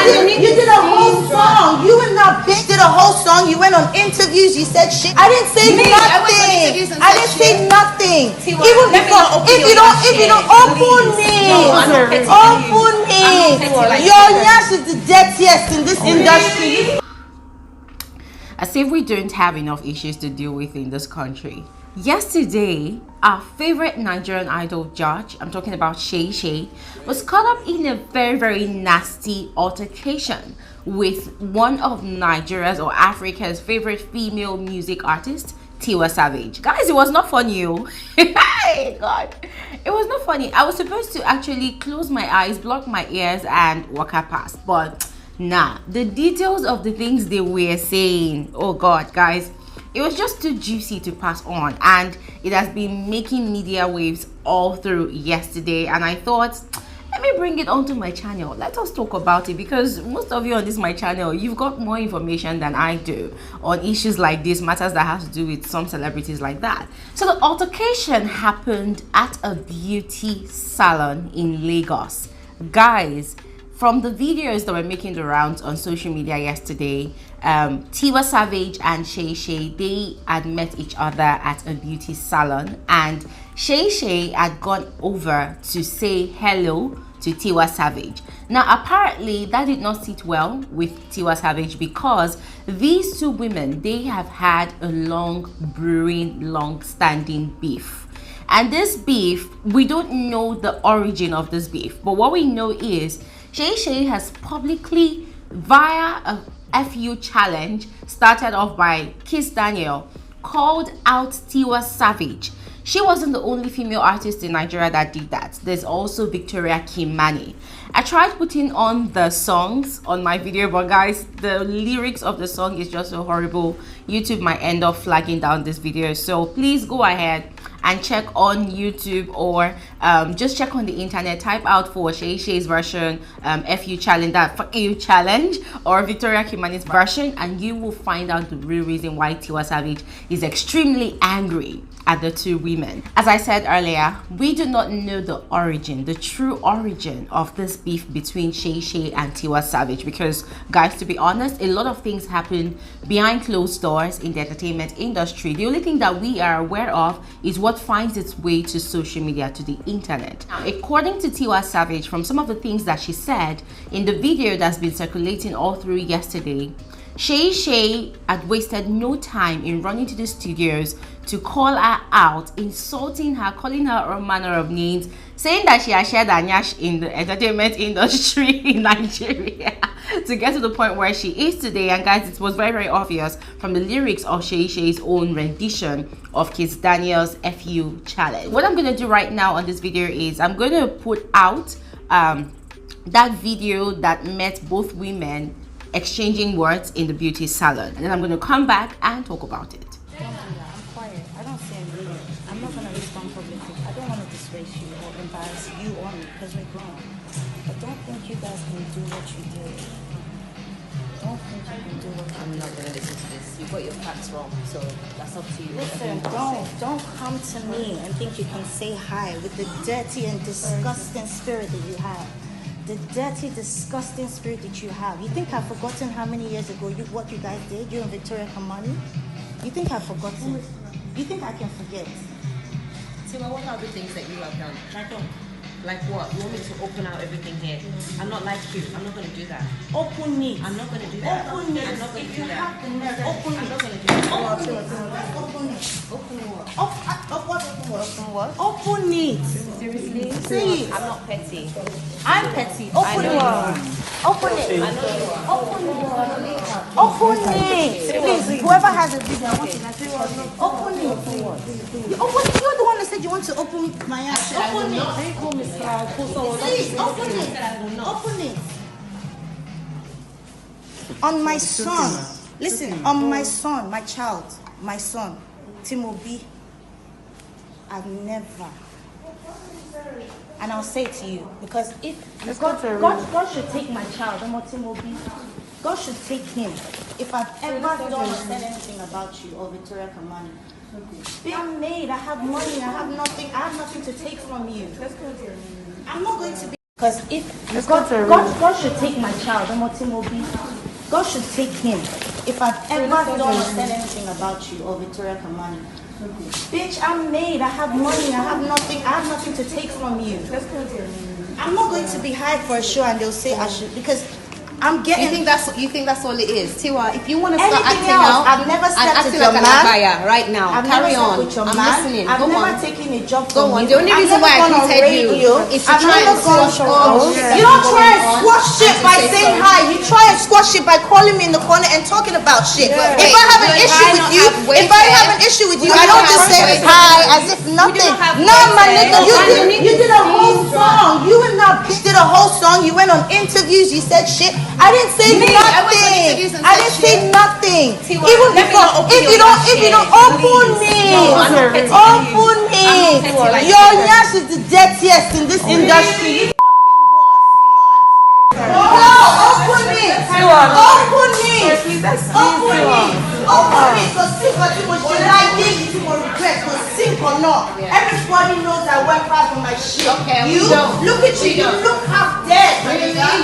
You did a whole song. You and that bitch did a whole song. You went on interviews. You said shit. I didn't say nothing. I didn't say nothing. Even before, if you don't open it, your yash is the dirtiest in this industry. As if we don't have enough issues to deal with in this country. Yesterday, our favorite Nigerian idol judge, I'm talking about Shay Shay, was caught up in a very, very nasty altercation with one of Nigeria's or Africa's favorite female music artists, Tiwa Savage. Guys, it was not funny. Hey, God. It was not funny. I was supposed to actually close my eyes, block my ears, and walk past. But nah, the details of the things they were saying, oh God, guys, it was just too juicy to pass on, and it has been making media waves all through yesterday. And I thought, let me bring it onto my channel. Let us talk about it, because most of you on this my channel, you've got more information than I do on issues like this, matters that have to do with some celebrities like that. So the altercation happened at a beauty salon in Lagos. Guys, from the videos that were making the rounds on social media yesterday, Tiwa Savage and Shay Shay, they had met each other at a beauty salon, and Shay Shay had gone over to say hello to Tiwa Savage. Now apparently that did not sit well with Tiwa Savage, because these two women, they have had a long brewing, long-standing beef. And this beef, we don't know the origin of this beef, but what we know is Shay Shay has publicly, via a FU challenge started off by Kiss Daniel, called out Tiwa Savage. She wasn't the only female artist in Nigeria that did that. There's also Victoria Kimani. I tried putting on the songs on my video, but guys, the lyrics of the song is just so horrible. YouTube might end up flagging down this video, so please go ahead and check on YouTube, or just check on the internet, type out for Shay Shay's version, FU challenge, that fuck you challenge, or Victoria Kimani's version, and you will find out the real reason why Tiwa Savage is extremely angry at the two women. As I said earlier, we do not know the origin, the true origin of this beef between Shay Shay and Tiwa Savage, because guys, to be honest, a lot of things happen behind closed doors in the entertainment industry. The only thing that we are aware of is what finds its way to social media, to the internet. Now, according to Tiwa Savage, from some of the things that she said in the video that's been circulating all through yesterday, Shay Shay had wasted no time in running to the studios to call her out, insulting her, calling her all manner of names, saying that she has shared her nyash in the entertainment industry in Nigeria to get to the point where she is today. And guys, it was very, very obvious from the lyrics of Shay Shay's own rendition of Kiss Daniel's FU challenge. What I'm going to do right now on this video is I'm going to put out that video that met both women exchanging words in the beauty salon, and then I'm going to come back and talk about it. I'm quiet. I don't say anything. I'm not going to respond publicly. I don't want to disgrace you or embarrass you or me, because we're grown. But don't think you guys can do what you did. Don't think you can do what I'm not going to listen to this. You got your facts wrong, so that's up to you. Listen, don't come to me and think you can say hi with the dirty and disgusting spirit that you have. The dirty, disgusting spirit that you have. You think I've forgotten how many years ago what you guys did, you and Victoria Kamani? You think I've forgotten? You think I can forget? Tiwa, what are the things that you have done? Like what? You want me to open out everything here? I'm not like you. I'm not going to do that. Open it. I'm not going to do that. Open it. I'm not going to do that. Open it. I'm not going to do that. Open it. Open what? Open what? Open it. Seriously? Say it. I'm not petty. I'm petty. Open it. Open it. I know you are. Open it. Open it. Please, whoever has a video, I want you to say open it. You open it. You're the one that said you want to open my ass. Open it. Please, open it. Open it. On my son. Listen, on my son, my child, my son, Timobi, I've never. And I'll say it to you, because if God should take my child, Timobi, God should take him. If I've ever done or said anything about you or Victoria Kamani, I'm made. I have money. I have nothing to take from you. I'm not going to be. Because if God should take my child, God should take him. If I've ever done or said anything about you or Victoria Kamani, bitch, I'm made. I have money. I have nothing to take from you. I'm not going to be high for a show and they'll say I should, because I'm getting. You think that's all it is, Tiwa? If you want to start Anything acting else, out, I've never slept with acting your like man. an abaya right now. I've Carry never slept on. with your I'm man. listening. I've Go never on. taken a job Go from on. you. The only I've reason never why I gone on greeted you radio. is to I've try never and gone squash on- all. You don't try and squash shit by saying hi. You try and squash it by calling me in the corner and talking about shit. Yeah. If I have an issue with you, I don't just say hi as if nothing. No, my nigga, you did a whole song. You and that bitch did a whole song. You went on interviews. You said shit. I didn't say nothing. I didn't say nothing. Even before, if you don't open me, your nyash is the dirtiest in this industry. Open me. So sink or too much like this, too much regret, so sink or not. Everybody knows I work hard for my shit. Okay, you look at you. You look half dead.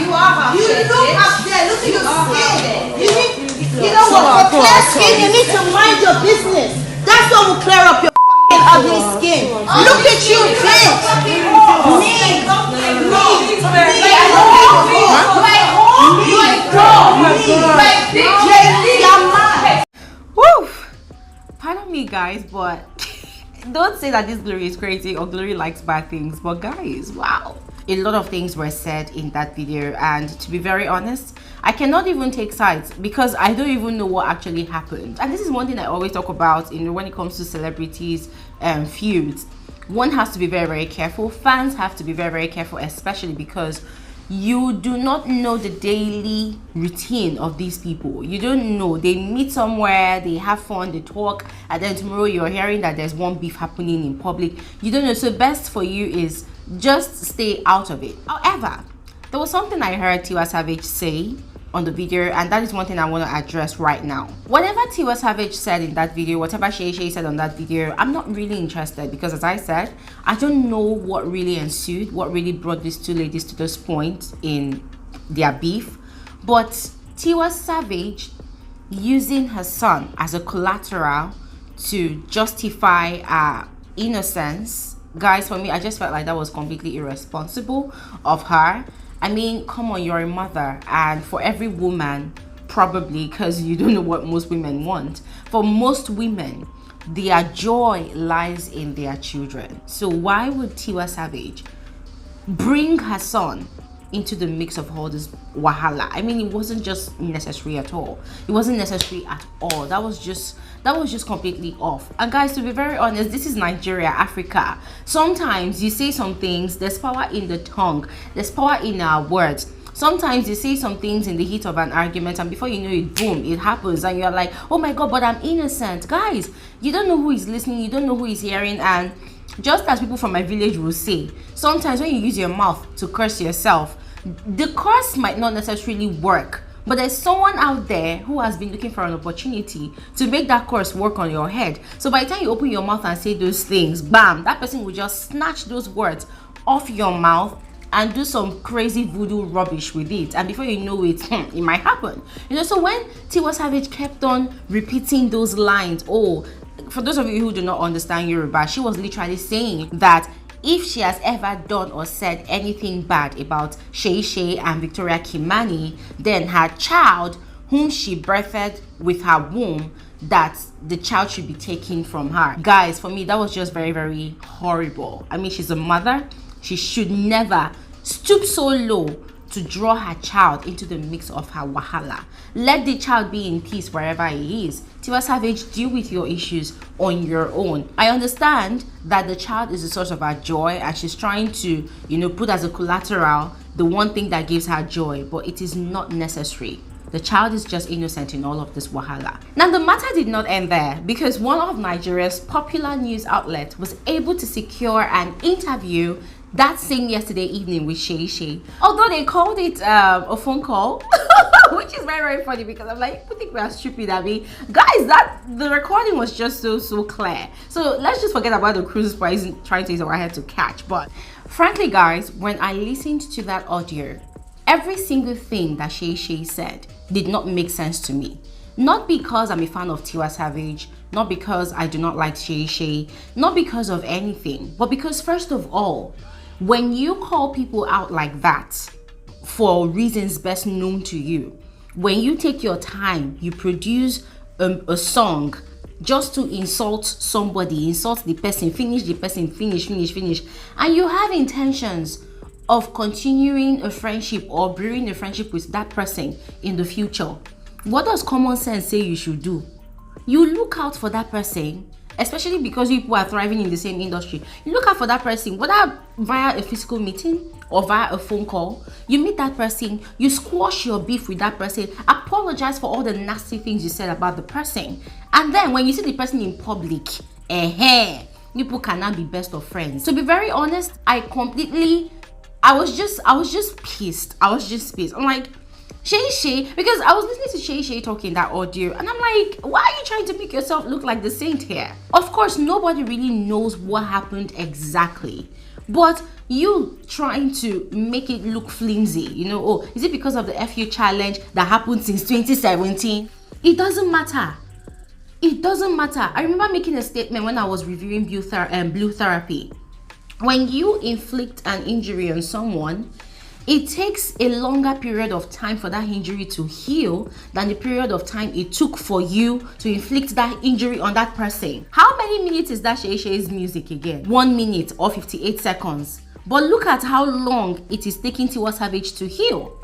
You are half You dead. look half dead. Look at your skin. You know what? For clear skin, you need to mind your business. That's what will clear up your ugly skin. Look at you, bitch. Woo! Pardon me, guys, but don't say that this Glory is crazy or Glory likes bad things. But guys, wow, a lot of things were said in that video, and to be very honest, I cannot even take sides because I don't even know what actually happened. And this is one thing I always talk about, when it comes to celebrities and feuds. One has to be very, very careful. Fans have to be very, very careful, especially because you do not know the daily routine of these people. You don't know. They meet somewhere, they have fun, they talk, and then tomorrow you're hearing that there's one beef happening in public. You don't know. So best for you is just stay out of it. However, there was something I heard Tiwa Savage say on the video, and that is one thing I want to address right now. Whatever Tiwa Savage said in that video, whatever Shay Shay said on that video, I'm not really interested, because as I said, I don't know what really ensued, what really brought these two ladies to this point in their beef. But Tiwa Savage using her son as a collateral to justify innocence, guys, for me, I just felt like that was completely irresponsible of her. I mean, come on, you're a mother, and for every woman, probably, because you don't know what most women want, for most women, their joy lies in their children. So why would Tiwa Savage bring her son into the mix of all this wahala? I mean, it wasn't just necessary at all. It wasn't necessary at all. That was just completely off. And guys, to be very honest, this is Nigeria, Africa. Sometimes you say some things, there's power in the tongue, there's power in our words. Sometimes you say some things in the heat of an argument, and before you know it, boom, it happens, and you're like, oh my god, but I'm innocent. Guys, you don't know who is listening, you don't know who is hearing. And just as people from my village will say, sometimes when you use your mouth to curse yourself, the curse might not necessarily work, but there's someone out there who has been looking for an opportunity to make that curse work on your head. So by the time you open your mouth and say those things, bam, that person will just snatch those words off your mouth and do some crazy voodoo rubbish with it, and before you know it, it might happen. So when Tiwa Savage kept on repeating those lines, for those of you who do not understand Yoruba, she was literally saying that if she has ever done or said anything bad about Shay Shay and Victoria Kimani, then her child, whom she birthed with her womb, that the child should be taken from her. Guys, for me, that was just very, very horrible. I mean, she's a mother. She should never stoop so low to draw her child into the mix of her wahala. Let the child be in peace wherever he is. Tiwa Savage, deal with your issues on your own. I understand that the child is the source of her joy, and she's trying to, put as a collateral the one thing that gives her joy, but it is not necessary. The child is just innocent in all of this wahala. Now, the matter did not end there, because one of Nigeria's popular news outlets was able to secure an interview that same yesterday evening with Shay Shay. Although they called it a phone call, which is very, very funny, because I'm like, you think we are stupid, I mean, guys, that the recording was just so clear. So let's just forget about the cruise price trying to use our head to catch. But Frankly, guys, when I listened to that audio, every single thing that Shay Shay said did not make sense to me. Not because I'm a fan of Tiwa Savage, not because I do not like Shay Shay, not because of anything, but because first of all, when you call people out like that for reasons best known to you, when you take your time, you produce a song just to insult somebody, insult the person, finish the person, finish, and you have intentions of continuing a friendship or brewing a friendship with that person in the future, what does common sense say you should do? You look out for that person, especially because you people are thriving in the same industry. You look out for that person, whether via a physical meeting or via a phone call. You meet that person, you squash your beef with that person, apologize for all the nasty things you said about the person, and then when you see the person in public, people cannot be best of friends. To be very honest, I was just pissed. I'm like, Shay Shay, because I was listening to Shay Shay talking that audio, and I'm like, why are you trying to make yourself look like the saint here? Of course, nobody really knows what happened exactly, but you trying to make it look flimsy, you know, oh, is it because of the FU challenge that happened since 2017? It doesn't matter. It doesn't matter. I remember making a statement when I was reviewing blue therapy. When you inflict an injury on someone, it takes a longer period of time for that injury to heal than the period of time it took for you to inflict that injury on that person. How many minutes is that Shay Shay's music again? 1 minute or 58 seconds. But look at how long it is taking Tiwa Savage to heal.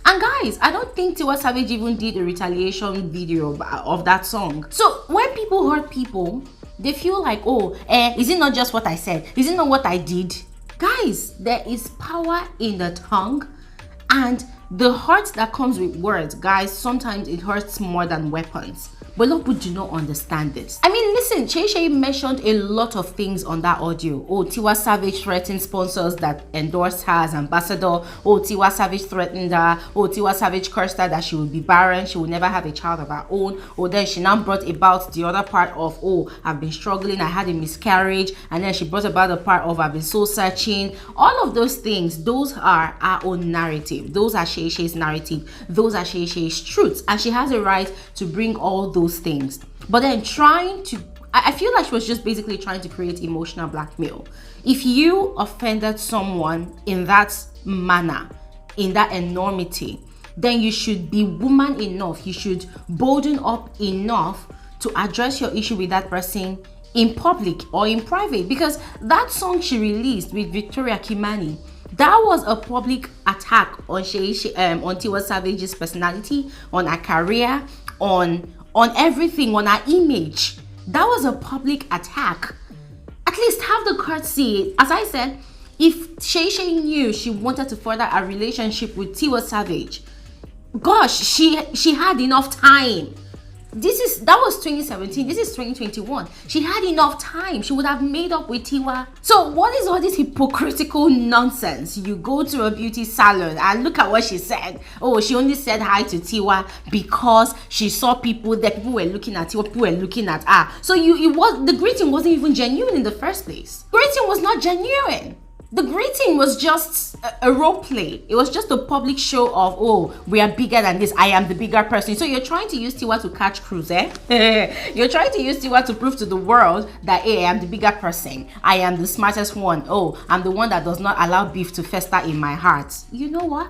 And guys, I don't think Tiwa Savage even did a retaliation video of that song. So when people hurt people, they feel like, oh, is it not just what I said? Is it not what I did? Guys, there is power in the tongue, and the hurt that comes with words, guys, sometimes it hurts more than weapons. But a lot of people do not understand this. I mean, listen, Shay Shay mentioned a lot of things on that audio. Oh, Tiwa Savage threatened sponsors that endorsed her as ambassador. Oh, Tiwa Savage threatened her. Oh, Tiwa Savage cursed her that she would be barren, she would never have a child of her own. Oh, then she now brought about the other part of, oh, I've been struggling, I had a miscarriage. And then she brought about the part of, I've been soul searching. All of those things, those are our own narrative. Those are Shay Shay's narrative. Those are Shay Shay's truths. And she has a right to bring all those things. But then I feel like she was just basically trying to create emotional blackmail. If you offended someone in that manner, in that enormity, then you should be woman enough, you should bolden up enough to address your issue with that person in public or in private. Because that song she released with Victoria Kimani, that was a public attack on on Tiwa Savage's personality, on her career, on everything, on her image. That was a public attack. At least have the courtesy. As I said, if Shay Shay knew she wanted to further a relationship with Tiwa Savage, gosh, she had enough time. That was 2017, this is 2021. She had enough time. She would have made up with Tiwa. So what is all this hypocritical nonsense? You go to a beauty salon and look at what she said. Oh, she only said hi to Tiwa because she saw people that people were looking at Tiwa, people were looking at her. So the greeting wasn't even genuine in the first place. Greeting was not genuine. The greeting was just a role play. It was just a public show of, oh, we are bigger than this. I am the bigger person. So you're trying to use Tiwa to catch cruise, eh? You're trying to use Tiwa to prove to the world that, hey, I am the bigger person. I am the smartest one. Oh, I'm the one that does not allow beef to fester in my heart. You know what?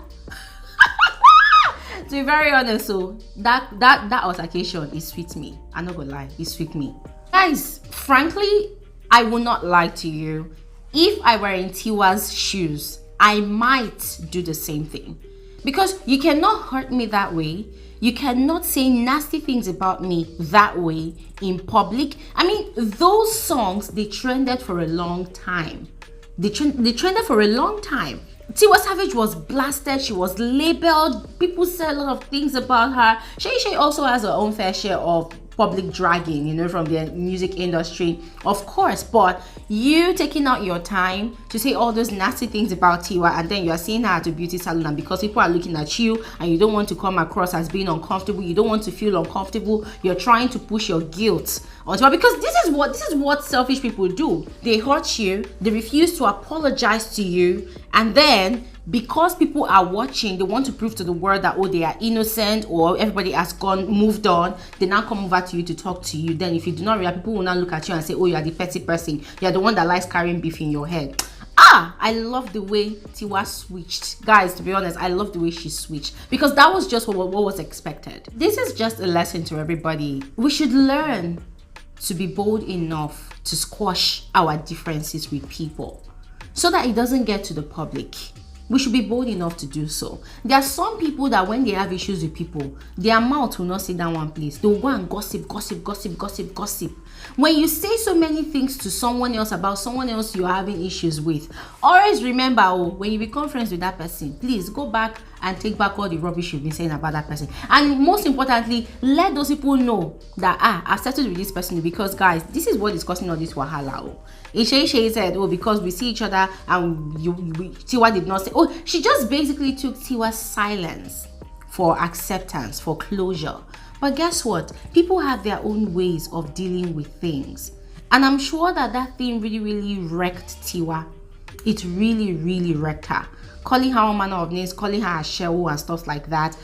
To be very honest, so that altercation, it sweet me. I'm not gonna lie, it sweet me. Guys, frankly, I will not lie to you. If I were in Tiwa's shoes, I might do the same thing. Because you cannot hurt me that way. You cannot say nasty things about me that way in public. I mean, those songs, they trended for a long time. They trended for a long time. Tiwa Savage was blasted, she was labeled, people said a lot of things about her. Shay Shay also has her own fair share of public dragging, you know, from the music industry, of course. But you taking out your time to say all those nasty things about Tiwa, and then you are seeing her at a beauty salon, and because people are looking at you and you don't want to come across as being uncomfortable, you don't want to feel uncomfortable, you're trying to push your guilt onto her, because this is what selfish people do. They hurt you, they refuse to apologize to you, and then because people are watching, they want to prove to the world that, oh, they are innocent, or everybody has moved on, they now come over to you to talk to you. Then if you do not react, people will now look at you and say, oh, you are the petty person, you are the one that likes carrying beef in your head. I love the way Tiwa switched. Guys, to be honest, I love the way she switched, because that was just what was expected. This is just a lesson to everybody. We should learn to be bold enough to squash our differences with people so that it doesn't get to the public. We should be bold enough to do so. There are some people that when they have issues with people, their mouth will not sit down one place. They'll go and gossip. When you say so many things to someone else about someone else you're having issues with, always remember, when you become friends with that person, please go back and take back all the rubbish you've been saying about that person. And most importantly, let those people know that, I've settled with this person, because guys, this is what is causing all this wahala. Shay Shay said, because we see each other, and Tiwa did not say. She just basically took Tiwa's silence for acceptance, for closure. But guess what? People have their own ways of dealing with things. And I'm sure that thing really wrecked Tiwa. It really wrecked her. Calling her all manner of names, calling her a shewo and stuff like that.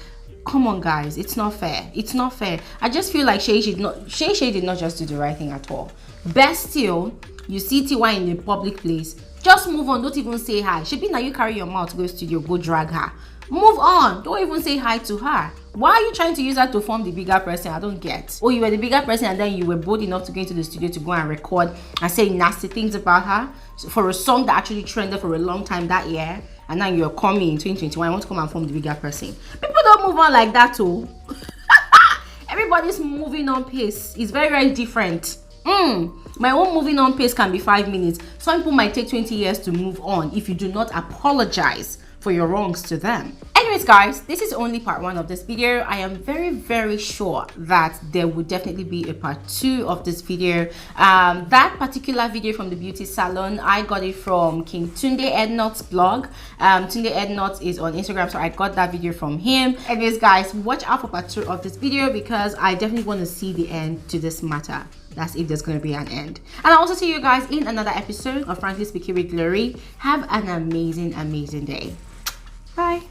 Come on, guys, it's not fair. It's not fair. I just feel like Shay Shay did not just do the right thing at all. Best still, you see Tiwa in a public place, just move on. Don't even say hi. Shebi, now you carry your mouth to go to studio, go drag her. Move on. Don't even say hi to her. Why are you trying to use her to form the bigger person? I don't get. You were the bigger person, and then you were bold enough to go into the studio to go and record and say nasty things about her for a song that actually trended for a long time that year. And now you're coming in 2021, I want to come and form the bigger person. People don't move on like that too. Everybody's moving on pace. It's very different. My own moving on pace can be 5 minutes. Some people might take 20 years to move on if you do not apologize for your wrongs to them. Anyways, guys, this is only part 1 of this video. I am very sure that there will definitely be a part 2 of this video. That particular video from the beauty salon, I got it from King Tunde Ednot's blog. Tunde Ednot is on Instagram, so I got that video from him. Anyways, guys, watch out for part 2 of this video, because I definitely want to see the end to this matter. That's if there's going to be an end. And I'll also see you guys in another episode of Frankly Speaking with Glory. Have an amazing day. Bye.